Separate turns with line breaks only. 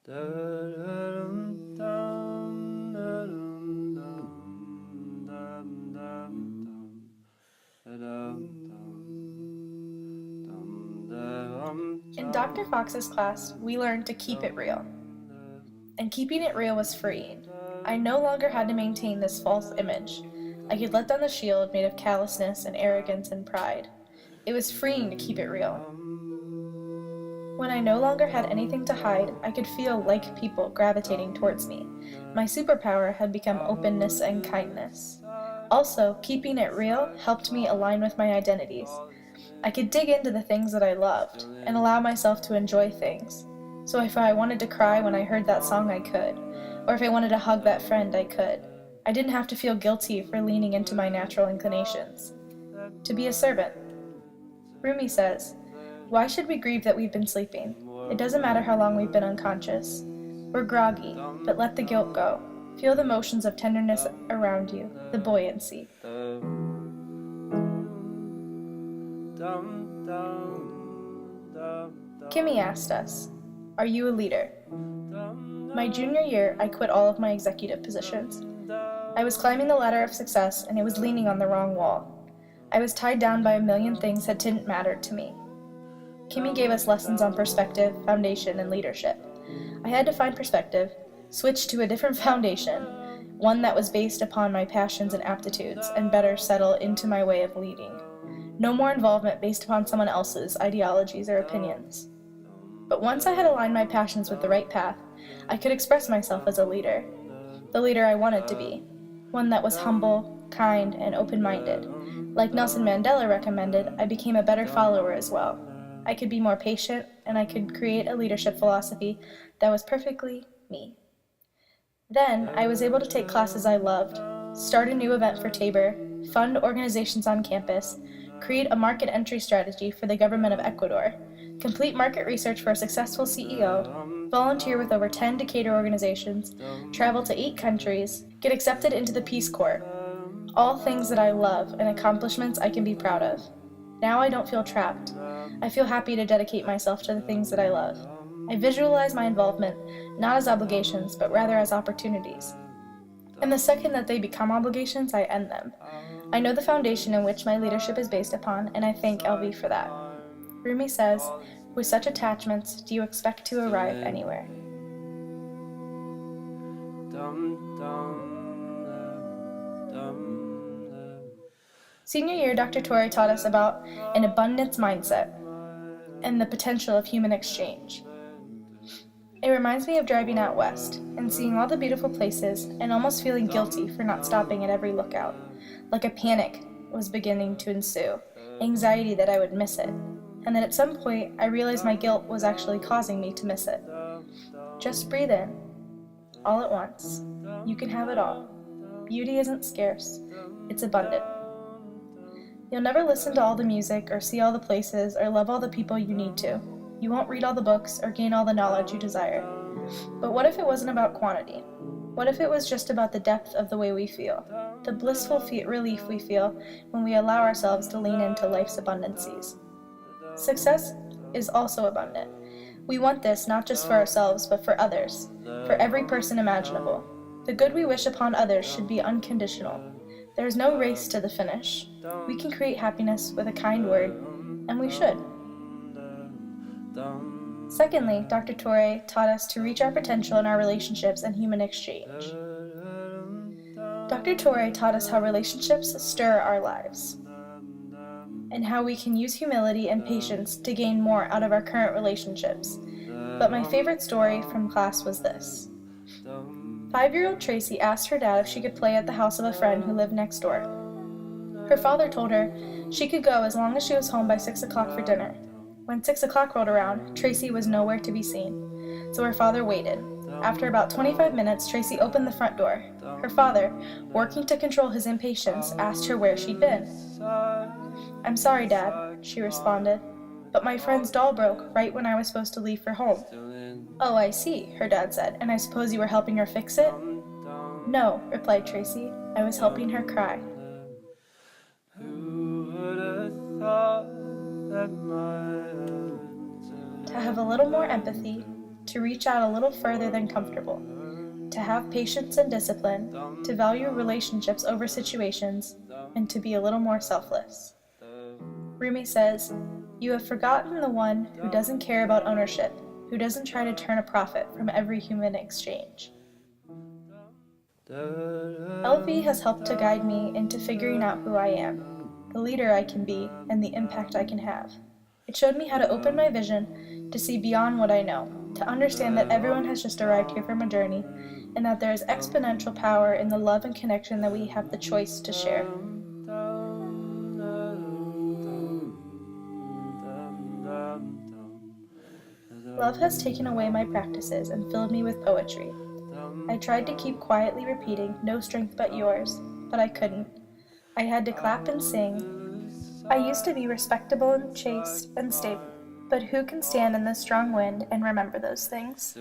In Dr. Fox's class, we learned to keep it real. And keeping it real was freeing. I no longer had to maintain this false image. I could let down the shield made of callousness and arrogance and pride. It was freeing to keep it real. When I no longer had anything to hide, I could feel like people gravitating towards me. My superpower had become openness and kindness. Also, keeping it real helped me align with my identities. I could dig into the things that I loved and allow myself to enjoy things. So if I wanted to cry when I heard that song, I could. Or if I wanted to hug that friend, I could. I didn't have to feel guilty for leaning into my natural inclinations. To be a servant. Rumi says, "Why should we grieve that we've been sleeping? It doesn't matter how long we've been unconscious. We're groggy, but let the guilt go. Feel the motions of tenderness around you, the buoyancy." Kimmy asked us, "Are you a leader?" My junior year, I quit all of my executive positions. I was climbing the ladder of success, and it was leaning on the wrong wall. I was tied down by a million things that didn't matter to me. Kimmy gave us lessons on perspective, foundation, and leadership. I had to find perspective, switch to a different foundation, one that was based upon my passions and aptitudes, and better settle into my way of leading. No more involvement based upon someone else's ideologies or opinions. But once I had aligned my passions with the right path, I could express myself as a leader. The leader I wanted to be. One that was humble, kind, and open-minded. Like Nelson Mandela recommended, I became a better follower as well. I could be more patient, and I could create a leadership philosophy that was perfectly me. Then, I was able to take classes I loved, start a new event for Tabor, fund organizations on campus, create a market entry strategy for the government of Ecuador, complete market research for a successful CEO, volunteer with over 10 Decatur organizations, travel to 8 countries, get accepted into the Peace Corps. All things that I love and accomplishments I can be proud of. Now I don't feel trapped. I feel happy to dedicate myself to the things that I love. I visualize my involvement not as obligations, but rather as opportunities. And the second that they become obligations, I end them. I know the foundation in which my leadership is based upon, and I thank LV for that. Rumi says, "With such attachments, do you expect to arrive anywhere?" Senior year, Dr. Torrey taught us about an abundance mindset and the potential of human exchange. It reminds me of driving out west and seeing all the beautiful places and almost feeling guilty for not stopping at every lookout, like a panic was beginning to ensue, anxiety that I would miss it, and that at some point I realized my guilt was actually causing me to miss it. Just breathe in, all at once. You can have it all. Beauty isn't scarce, it's abundant. You'll never listen to all the music or see all the places or love all the people you need to. You won't read all the books or gain all the knowledge you desire. But what if it wasn't about quantity? What if it was just about the depth of the way we feel, the blissful relief we feel when we allow ourselves to lean into life's abundancies? Success is also abundant. We want this not just for ourselves, but for others, for every person imaginable. The good we wish upon others should be unconditional. There is no race to the finish. We can create happiness with a kind word, and we should. Secondly, Dr. Torrey taught us to reach our potential in our relationships and human exchange. Dr. Torrey taught us how relationships stir our lives, and how we can use humility and patience to gain more out of our current relationships. But my favorite story from class was this. 5-year-old Tracy asked her dad if she could play at the house of a friend who lived next door. Her father told her she could go as long as she was home by 6 o'clock for dinner. When 6 o'clock rolled around, Tracy was nowhere to be seen, so her father waited. After about 25 minutes, Tracy opened the front door. Her father, working to control his impatience, asked her where she'd been. "I'm sorry, Dad," she responded, "but my friend's doll broke right when I was supposed to leave for home." "Oh, I see," her dad said, "and I suppose you were helping her fix it?" "No," replied Tracy, "I was helping her cry." To have a little more empathy, to reach out a little further than comfortable, to have patience and discipline, to value relationships over situations, and to be a little more selfless. Rumi says, "You have forgotten the one who doesn't care about ownership, who doesn't try to turn a profit from every human exchange." LV has helped to guide me into figuring out who I am, the leader I can be, and the impact I can have. It showed me how to open my vision, to see beyond what I know, to understand that everyone has just arrived here from a journey, and that there is exponential power in the love and connection that we have the choice to share. Love has taken away my practices and filled me with poetry. I tried to keep quietly repeating, "No strength but yours," but I couldn't. I had to clap and sing. I used to be respectable and chaste and stable, but who can stand in this strong wind and remember those things?